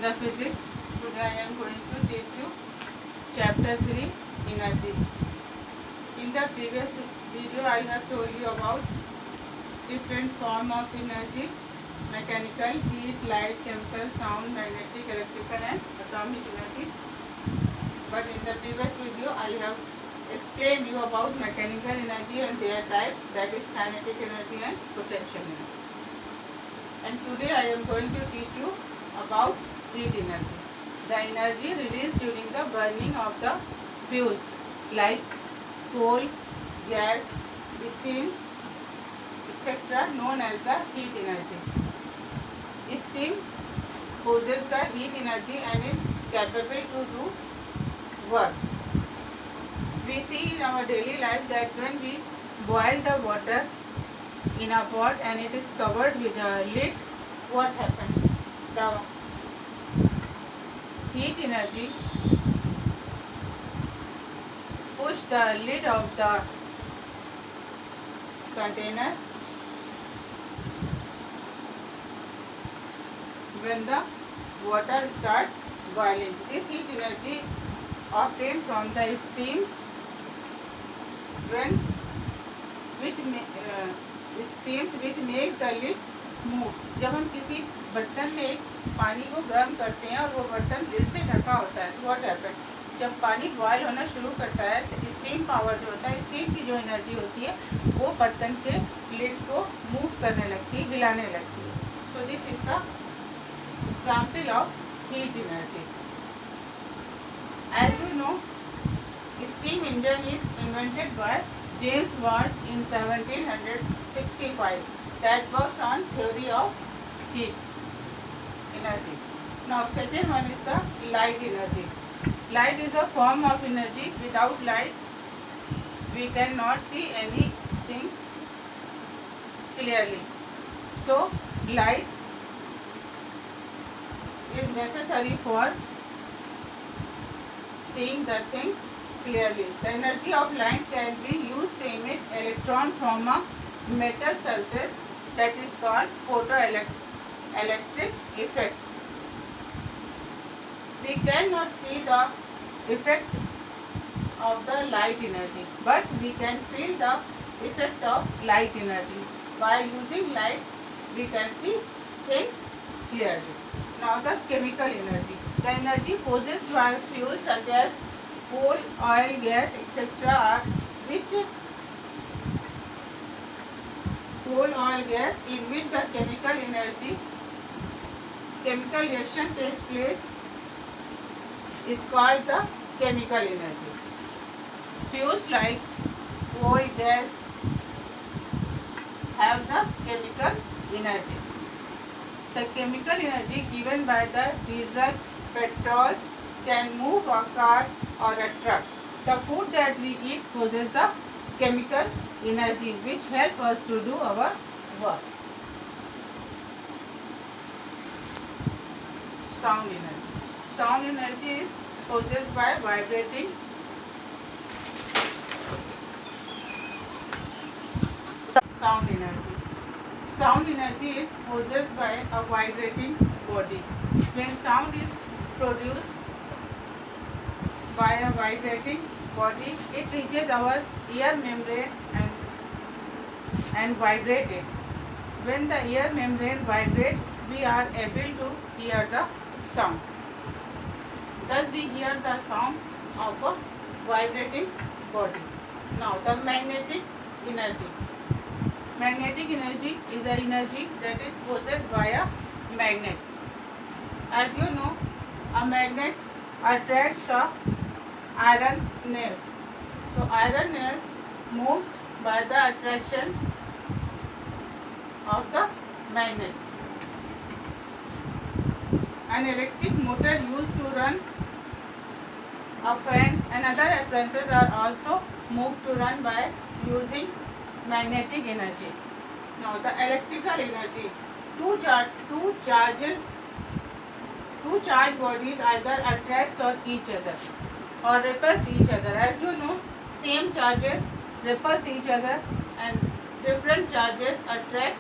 in the physics. Today I am going to teach you chapter 3 energy. In the previous video I have told you about different form of energy: mechanical, heat, light, chemical, sound, magnetic, electrical and atomic energy. But in the previous video I have explained you about mechanical energy and their types, that is kinetic energy and potential energy. And today I am going to teach you about heat energy. The energy released during the burning of the fuels like coal, gas, steam, etc., known as the heat energy. Steam possesses the heat energy and is capable to do work. We see in our daily life that when we boil the water in a pot and it is covered with a lid, what happens? The heat energy push the lid of the container when the water starts boiling. This heat energy obtained from the steams which makes the lid move. जब हम किसी बर्तन में पानी को गर्म करते हैं और वो बर्तन लिड से ढका होता है तो व्हाट हैपन, जब पानी बॉयल होना शुरू करता है तो स्टीम पावर जो होता है, स्टीम की जो एनर्जी होती है वो बर्तन के लिड को मूव करने लगती है, हिलाने लगती है. So this is the example of heat energy. As you know, steam engine is invented by James Watt in 1765 that works on theory of heat energy. Now second one is the light energy. Light is a form of energy. Without light we cannot see any things clearly. So light is necessary for seeing the things clearly. The energy of light can be used to emit electron from a metal surface, that is called photoelectric effects. We cannot see the effect of the light energy, but we can feel the effect of light energy. By using light we can see things clearly. Now the chemical energy. The energy possessed by fuels such as coal, oil, gas, etc. Coal, oil, gas in which the chemical reaction takes place is called the chemical energy. Fuels like coal, gas have the chemical energy. The chemical energy given by the diesel, petrols can move a car or a truck. The food that we eat possesses the chemical energy which help us to do our works. Sound energy. Sound energy is possessed by vibrating sound energy. Sound energy is possessed by a vibrating body. When sound is produced by a vibrating body, it reaches our ear membrane and vibrate it. When the ear membrane vibrates, we are able to hear the sound. Thus we hear the sound of a vibrating body. Now the magnetic energy. Magnetic energy is the energy that is possessed by a magnet. As you know, a magnet attracts a iron nails. So iron nails moves by the attraction of the magnet. An electric motor used to run a fan and other appliances are also moved to run by using magnetic energy. Now the electrical energy. Two charged bodies either attracts or each other or repels each other. As you know, same charges repels each other and different charges attract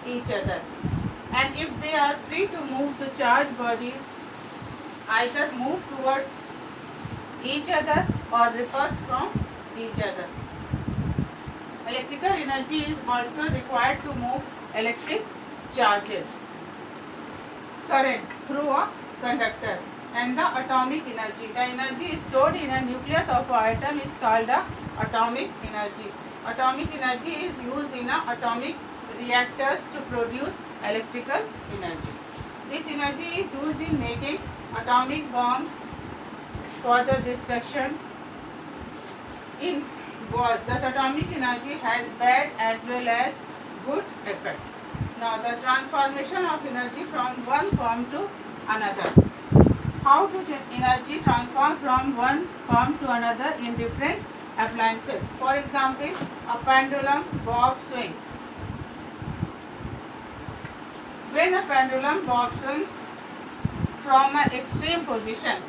each other. And if they are free to move, the charged bodies either move towards each other or repulse from each other. Electrical energy is also required to move electric charges, current through a conductor. And the atomic energy. The energy is stored in a nucleus of an atom is called the atomic energy. Atomic energy is used in atomic reactors to produce electrical energy. This energy is used in making atomic bombs for the destruction in wars. Thus, atomic energy has bad as well as good effects. Now, the transformation of energy from one form to another. How to energy transform from one form to another in different appliances. For example, a pendulum bob swings. When a pendulum bob swings from an extreme position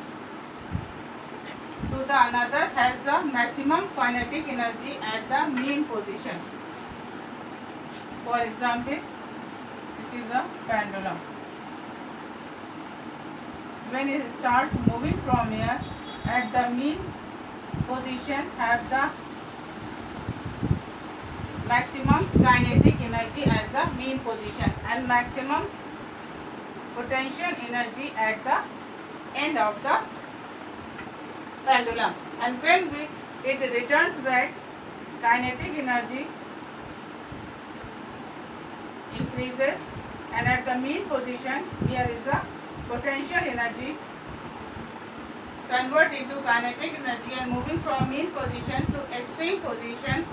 to the another, has the maximum kinetic energy at the mean position. For example, this is a pendulum. When it starts moving from here, at the mean position have the maximum kinetic energy as the mean position and maximum potential energy at the end of the pendulum. And when it returns back, kinetic energy increases, and at the mean position, here is the potential energy convert into kinetic energy, and moving from mean position to extreme position,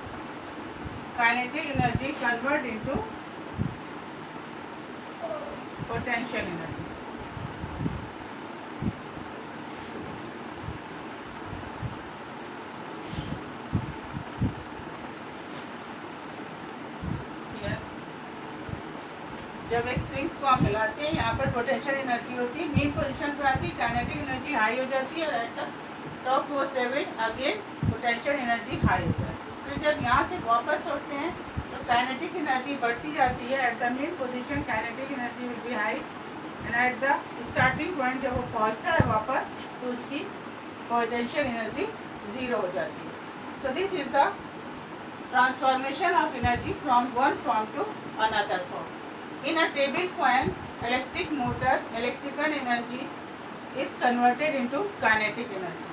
kinetic energy convert into potential energy. जब एक swings को आप हिलाते हैं, यहाँ पर potential energy होती है, मेन पोजीशन पे आती है, काइनेटिक एनर्जी हाई हो जाती है, और at the top most level again potential energy high होता है. फिर जब यहाँ से वापस उठते हैं तो काइनेटिक एनर्जी बढ़ती जाती है. At the main position kinetic energy will be high, and at the starting point जब वो पहुँचता है वापस तो उसकी पोटेंशियल एनर्जी ज़ीरो हो जाती है. So this is the transformation of energy from one form to another form. In a table fan, electric motor, electrical energy is converted into kinetic energy.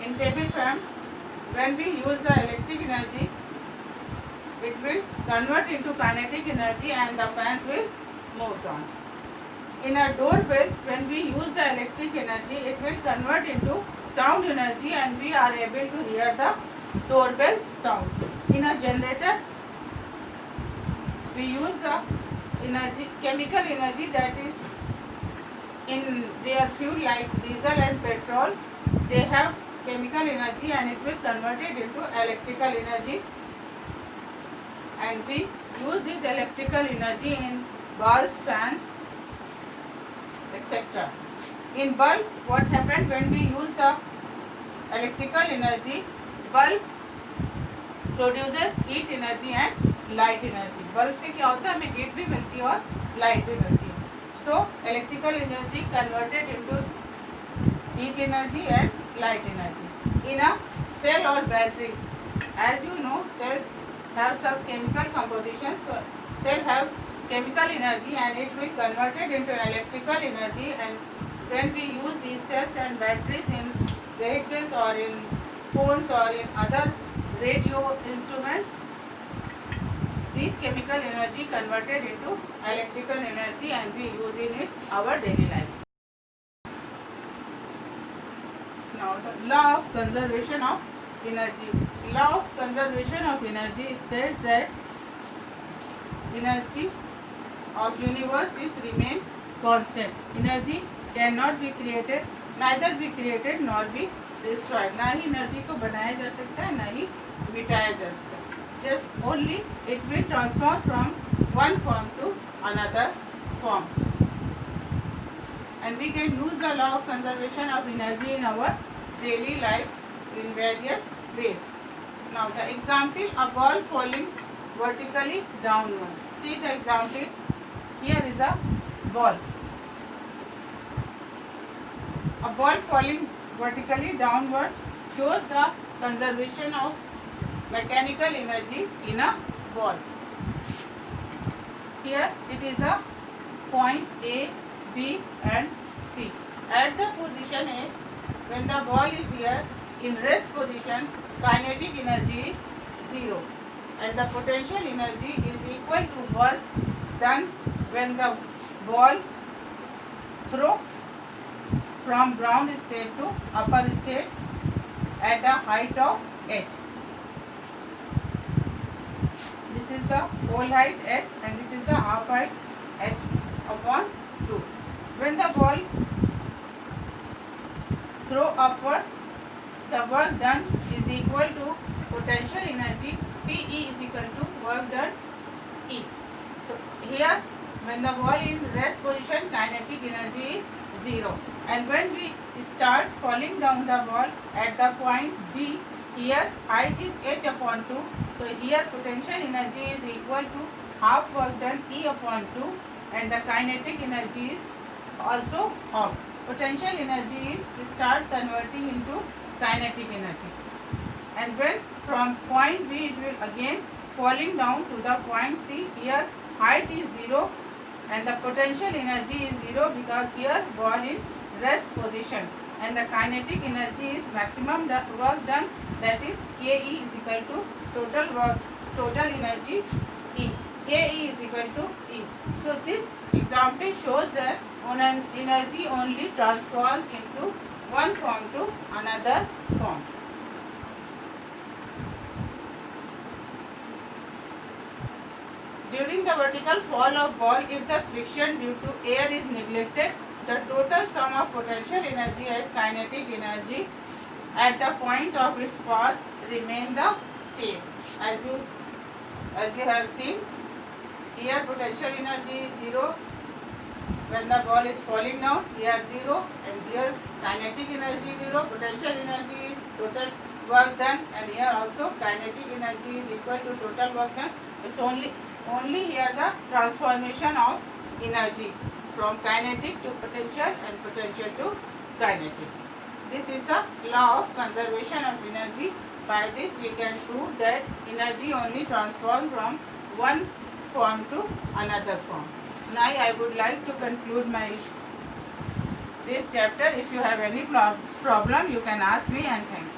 In table fan, when we use the electric energy, it will convert into kinetic energy and the fans will move on. In a doorbell, when we use the electric energy, it will convert into sound energy and we are able to hear the doorbell sound. In a generator, we use the energy, chemical energy that is in their fuel like diesel and petrol. They have chemical energy and it will convert it into electrical energy, and we use this electrical energy in bulbs, fans, etc. In bulb, what happened when we use the electrical energy, bulb produces heat energy and light energy. Bulb से क्या होता है, हमें heat भी मिलती है और light भी मिलती है. So electrical energy converted into heat energy and light energy. In a cell और battery, as you know, cells have some chemical composition. So cell have chemical energy and it will converted into electrical energy, and when we use these cells and batteries in vehicles or in phones or in other radio instruments, this chemical energy converted into electrical energy and we use in it our daily life. Now the law of conservation of energy. Law of conservation of energy states that energy of universe is remain constant. Energy cannot be created, neither be created nor be destroyed. ना ही energy को बनाया जा सकता है, ना ही मिटाया जा सकता है. Just only it will transform from one form to another forms, and we can use the law of conservation of energy in our daily life in various ways. Now the example, a ball falling vertically downward. See the example, here is a ball. A ball falling vertically downward shows the conservation of mechanical energy in a ball. Here it is a point A, B and C. At the position A, when the ball is here in rest position, kinetic energy is 0 and the potential energy is equal to work done when the ball throw from ground state to upper state at a height of h. This is the whole height h and this is the half height h upon 2. When the ball throw upwards, the work done is equal to potential energy PE is equal to work done E. So here when the ball in rest position, kinetic energy is 0 and when we start falling down the ball at the point B, here height is h upon 2, so here potential energy is equal to half work done E upon 2 and the kinetic energy is also half. Potential energy is start converting into kinetic energy and when from point B it will again falling down to the point C, here height is 0 and the potential energy is 0 because here ball in rest position and the kinetic energy is maximum work done, that is KE is equal to total energy E. KE is equal to E. So this example shows that energy only transform into one form to another forms. During the vertical fall of ball, if the friction due to air is neglected, the total sum of potential energy and kinetic energy at the point of its path remain the same. As you have seen, here potential energy is 0 when the ball is falling down, here 0 and here kinetic energy 0, potential energy is total work done and here also kinetic energy is equal to total work done. It's only here the transformation of energy from kinetic to potential and potential to kinetic. This is the law of conservation of energy. By this we can prove that energy only transforms from one form to another form. Now I would like to conclude this chapter. If you have any problem, you can ask me, and thank you.